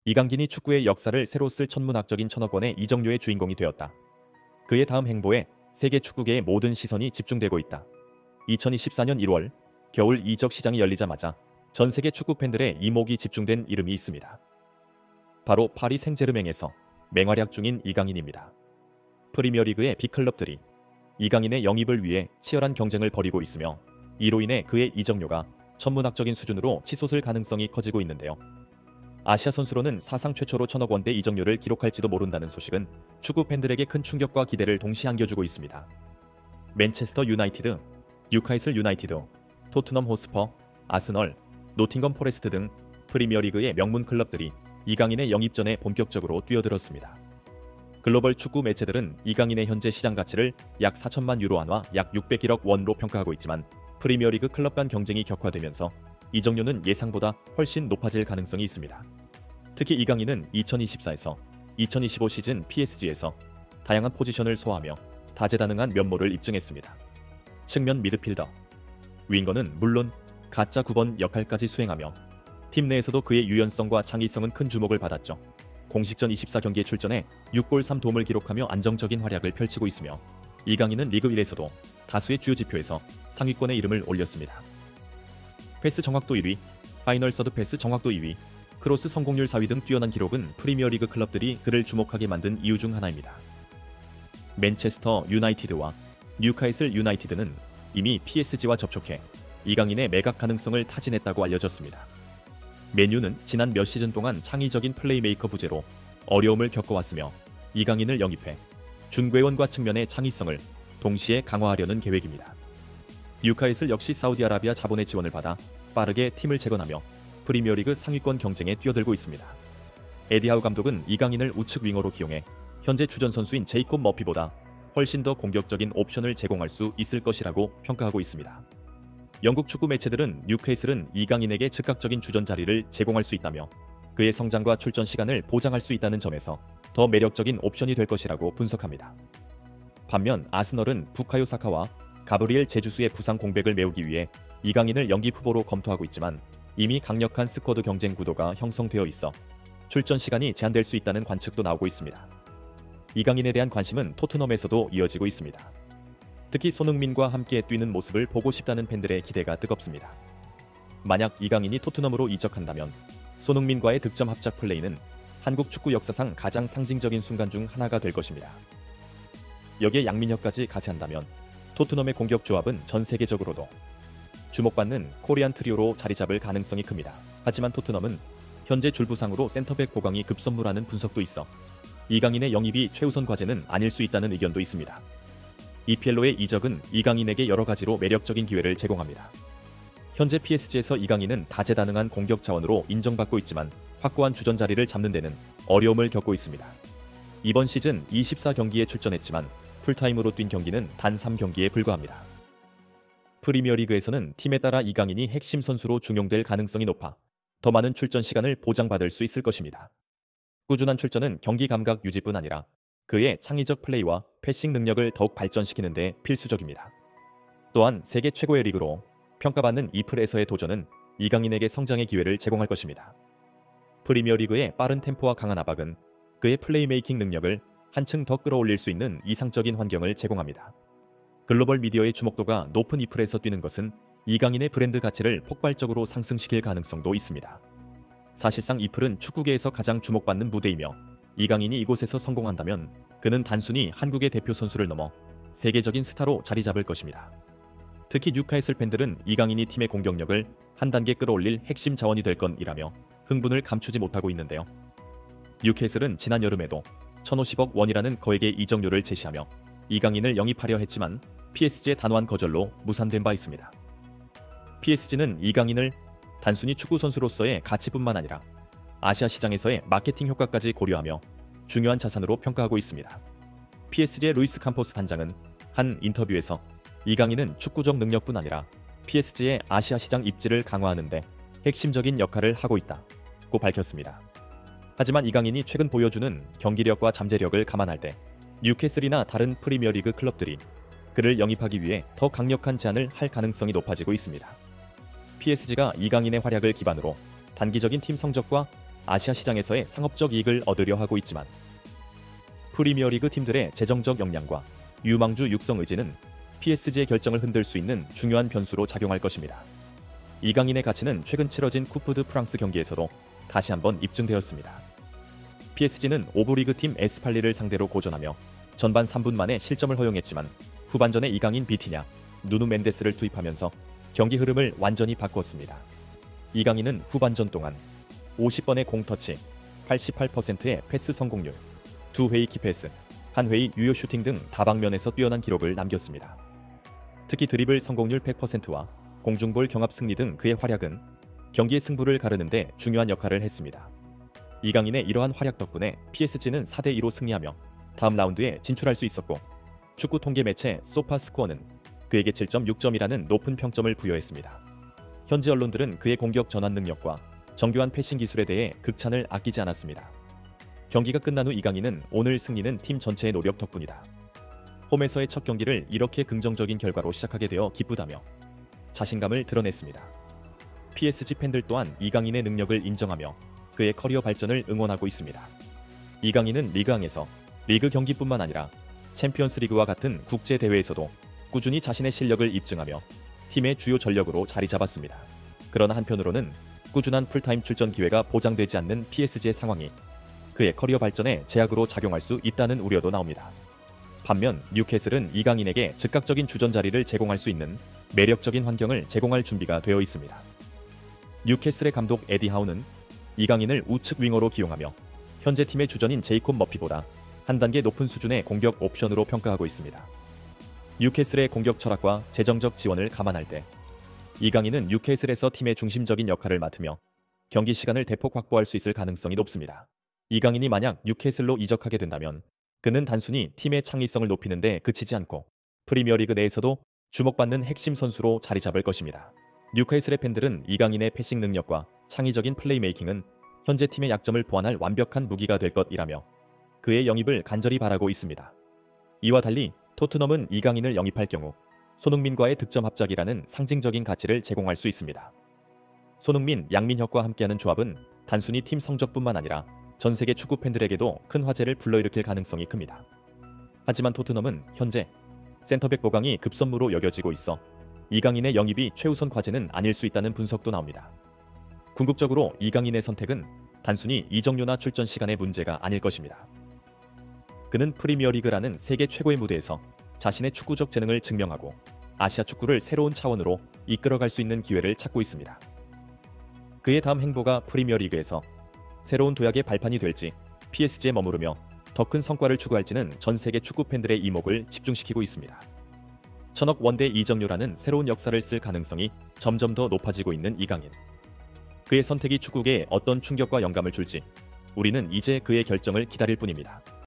이강인이 축구의 역사를 새로 쓸 천문학적인 천억 원의 이적료의 주인공이 되었다. 그의 다음 행보에 세계 축구계의 모든 시선이 집중되고 있다. 2024년 1월 겨울 이적 시장이 열리자마자 전 세계 축구 팬들의 이목이 집중된 이름이 있습니다. 바로 파리 생제르맹에서 맹활약 중인 이강인입니다. 프리미어리그의 빅클럽들이 이강인의 영입을 위해 치열한 경쟁을 벌이고 있으며 이로 인해 그의 이적료가 천문학적인 수준으로 치솟을 가능성이 커지고 있는데요. 아시아 선수로는 사상 최초로 1,000억 원대 이적료를 기록할지도 모른다는 소식은 축구 팬들에게 큰 충격과 기대를 동시에 안겨주고 있습니다. 맨체스터 유나이티드, 뉴카슬 유나이티드, 토트넘 호스퍼, 아스널, 노팅엄 포레스트 등 프리미어리그의 명문 클럽들이 이강인의 영입 전에 본격적으로 뛰어들었습니다. 글로벌 축구 매체들은 이강인의 현재 시장 가치를 약 4천만 유로 한화 약 601억 원으로 평가하고 있지만 프리미어리그 클럽 간 경쟁이 격화되면서 이적료는 예상보다 훨씬 높아질 가능성이 있습니다. 특히 이강인은 2024에서 2025 시즌 PSG에서 다양한 포지션을 소화하며 다재다능한 면모를 입증했습니다. 측면 미드필더, 윙거는 물론 가짜 9번 역할까지 수행하며 팀 내에서도 그의 유연성과 창의성은 큰 주목을 받았죠. 공식전 24경기에 출전해 6골 3도움을 기록하며 안정적인 활약을 펼치고 있으며 이강인은 리그 1에서도 다수의 주요 지표에서 상위권의 이름을 올렸습니다. 패스 정확도 1위, 파이널 서드 패스 정확도 2위, 크로스 성공률 4위 등 뛰어난 기록은 프리미어리그 클럽들이 그를 주목하게 만든 이유 중 하나입니다. 맨체스터 유나이티드와 뉴카슬 유나이티드는 이미 PSG와 접촉해 이강인의 매각 가능성을 타진했다고 알려졌습니다. 맨유는 지난 몇 시즌 동안 창의적인 플레이메이커 부재로 어려움을 겪어왔으며 이강인을 영입해 준괴원과 측면의 창의성을 동시에 강화하려는 계획입니다. 뉴카슬 역시 사우디아라비아 자본의 지원을 받아 빠르게 팀을 재건하며 프리미어리그 상위권 경쟁에 뛰어들고 있습니다. 에디 하우 감독은 이강인을 우측 윙어로 기용해 현재 주전 선수인 제이콥 머피보다 훨씬 더 공격적인 옵션을 제공할 수 있을 것이라고 평가하고 있습니다. 영국 축구 매체들은 뉴캐슬은 이강인에게 즉각적인 주전 자리를 제공할 수 있다며 그의 성장과 출전 시간을 보장할 수 있다는 점에서 더 매력적인 옵션이 될 것이라고 분석합니다. 반면 아스널은 부카요 사카와 가브리엘 제주스의 부상 공백을 메우기 위해 이강인을 영입 후보로 검토하고 있지만 이미 강력한 스쿼드 경쟁 구도가 형성되어 있어 출전 시간이 제한될 수 있다는 관측도 나오고 있습니다. 이강인에 대한 관심은 토트넘에서도 이어지고 있습니다. 특히 손흥민과 함께 뛰는 모습을 보고 싶다는 팬들의 기대가 뜨겁습니다. 만약 이강인이 토트넘으로 이적한다면 손흥민과의 득점 합작 플레이는 한국 축구 역사상 가장 상징적인 순간 중 하나가 될 것입니다. 여기에 양민혁까지 가세한다면 토트넘의 공격 조합은 전 세계적으로도 주목받는 코리안 트리오로 자리 잡을 가능성이 큽니다. 하지만 토트넘은 현재 줄부상으로 센터백 보강이 급선무라는 분석도 있어 이강인의 영입이 최우선 과제는 아닐 수 있다는 의견도 있습니다. EPL로의 이적은 이강인에게 여러 가지로 매력적인 기회를 제공합니다. 현재 PSG에서 이강인은 다재다능한 공격 자원으로 인정받고 있지만 확고한 주전 자리를 잡는 데는 어려움을 겪고 있습니다. 이번 시즌 24경기에 출전했지만 풀타임으로 뛴 경기는 단 3경기에 불과합니다. 프리미어리그에서는 팀에 따라 이강인이 핵심 선수로 중용될 가능성이 높아 더 많은 출전 시간을 보장받을 수 있을 것입니다. 꾸준한 출전은 경기 감각 유지뿐 아니라 그의 창의적 플레이와 패싱 능력을 더욱 발전시키는 데 필수적입니다. 또한 세계 최고의 리그로 평가받는 이플에서의 도전은 이강인에게 성장의 기회를 제공할 것입니다. 프리미어리그의 빠른 템포와 강한 압박은 그의 플레이메이킹 능력을 한층 더 끌어올릴 수 있는 이상적인 환경을 제공합니다. 글로벌 미디어의 주목도가 높은 이플에서 뛰는 것은 이강인의 브랜드 가치를 폭발적으로 상승시킬 가능성도 있습니다. 사실상 이플은 축구계에서 가장 주목받는 무대이며 이강인이 이곳에서 성공한다면 그는 단순히 한국의 대표 선수를 넘어 세계적인 스타로 자리 잡을 것입니다. 특히 뉴카슬 팬들은 이강인이 팀의 공격력을 한 단계 끌어올릴 핵심 자원이 될 건이라며 흥분을 감추지 못하고 있는데요. 뉴캐슬은 지난 여름에도 1,050억 원이라는 거액의 이적료를 제시하며 이강인을 영입하려 했지만 PSG의 단호한 거절로 무산된 바 있습니다. PSG는 이강인을 단순히 축구 선수로서의 가치뿐만 아니라 아시아 시장에서의 마케팅 효과까지 고려하며 중요한 자산으로 평가하고 있습니다. PSG의 루이스 캄포스 단장은 한 인터뷰에서 이강인은 축구적 능력뿐 아니라 PSG의 아시아 시장 입지를 강화하는 데 핵심적인 역할을 하고 있다고 밝혔습니다. 하지만 이강인이 최근 보여주는 경기력과 잠재력을 감안할 때 뉴캐슬이나 다른 프리미어리그 클럽들이 그를 영입하기 위해 더 강력한 제안을 할 가능성이 높아지고 있습니다. PSG가 이강인의 활약을 기반으로 단기적인 팀 성적과 아시아 시장에서의 상업적 이익을 얻으려 하고 있지만 프리미어리그 팀들의 재정적 역량과 유망주 육성 의지는 PSG의 결정을 흔들 수 있는 중요한 변수로 작용할 것입니다. 이강인의 가치는 최근 치러진 쿠프 드 프랑스 경기에서도 다시 한번 입증되었습니다. PSG는 5부 리그 팀 에스팔리를 상대로 고전하며 전반 3분 만에 실점을 허용했지만 후반전에 이강인 비티냐, 누누 멘데스를 투입하면서 경기 흐름을 완전히 바꿨습니다. 이강인은 후반전 동안 50번의 공터치, 88%의 패스 성공률, 2회의 키패스, 1회의 유효 슈팅 등 다방면에서 뛰어난 기록을 남겼습니다. 특히 드리블 성공률 100%와 공중볼 경합 승리 등 그의 활약은 경기의 승부를 가르는 데 중요한 역할을 했습니다. 이강인의 이러한 활약 덕분에 PSG는 4대2로 승리하며 다음 라운드에 진출할 수 있었고 축구 통계 매체 소파스코어는 그에게 7.6점이라는 높은 평점을 부여했습니다. 현지 언론들은 그의 공격 전환 능력과 정교한 패싱 기술에 대해 극찬을 아끼지 않았습니다. 경기가 끝난 후 이강인은 오늘 승리는 팀 전체의 노력 덕분이다. 홈에서의 첫 경기를 이렇게 긍정적인 결과로 시작하게 되어 기쁘다며 자신감을 드러냈습니다. PSG 팬들 또한 이강인의 능력을 인정하며 그의 커리어 발전을 응원하고 있습니다. 이강인은 리그앙에서 리그 경기뿐만 아니라 챔피언스 리그와 같은 국제 대회에서도 꾸준히 자신의 실력을 입증하며 팀의 주요 전력으로 자리 잡았습니다. 그러나 한편으로는 꾸준한 풀타임 출전 기회가 보장되지 않는 PSG의 상황이 그의 커리어 발전에 제약으로 작용할 수 있다는 우려도 나옵니다. 반면 뉴캐슬은 이강인에게 즉각적인 주전 자리를 제공할 수 있는 매력적인 환경을 제공할 준비가 되어 있습니다. 뉴캐슬의 감독 에디 하우는 이강인을 우측 윙어로 기용하며 현재 팀의 주전인 제이콥 머피보다 한 단계 높은 수준의 공격 옵션으로 평가하고 있습니다. 뉴캐슬의 공격 철학과 재정적 지원을 감안할 때 이강인은 뉴캐슬에서 팀의 중심적인 역할을 맡으며 경기 시간을 대폭 확보할 수 있을 가능성이 높습니다. 이강인이 만약 뉴캐슬로 이적하게 된다면 그는 단순히 팀의 창의성을 높이는 데 그치지 않고 프리미어리그 내에서도 주목받는 핵심 선수로 자리 잡을 것입니다. 뉴캐슬의 팬들은 이강인의 패싱 능력과 창의적인 플레이메이킹은 현재 팀의 약점을 보완할 완벽한 무기가 될 것이라며 그의 영입을 간절히 바라고 있습니다. 이와 달리 토트넘은 이강인을 영입할 경우 손흥민과의 득점 합작이라는 상징적인 가치를 제공할 수 있습니다. 손흥민, 양민혁과 함께하는 조합은 단순히 팀 성적뿐만 아니라 전 세계 축구 팬들에게도 큰 화제를 불러일으킬 가능성이 큽니다. 하지만 토트넘은 현재 센터백 보강이 급선무로 여겨지고 있어 이강인의 영입이 최우선 과제는 아닐 수 있다는 분석도 나옵니다. 궁극적으로 이강인의 선택은 단순히 이적료나 출전 시간의 문제가 아닐 것입니다. 그는 프리미어리그라는 세계 최고의 무대에서 자신의 축구적 재능을 증명하고 아시아 축구를 새로운 차원으로 이끌어갈 수 있는 기회를 찾고 있습니다. 그의 다음 행보가 프리미어리그에서 새로운 도약의 발판이 될지 PSG에 머무르며 더 큰 성과를 추구할지는 전 세계 축구 팬들의 이목을 집중시키고 있습니다. 1000억 원대 이적료라는 새로운 역사를 쓸 가능성이 점점 더 높아지고 있는 이강인. 그의 선택이 축구계에 어떤 충격과 영감을 줄지 우리는 이제 그의 결정을 기다릴 뿐입니다.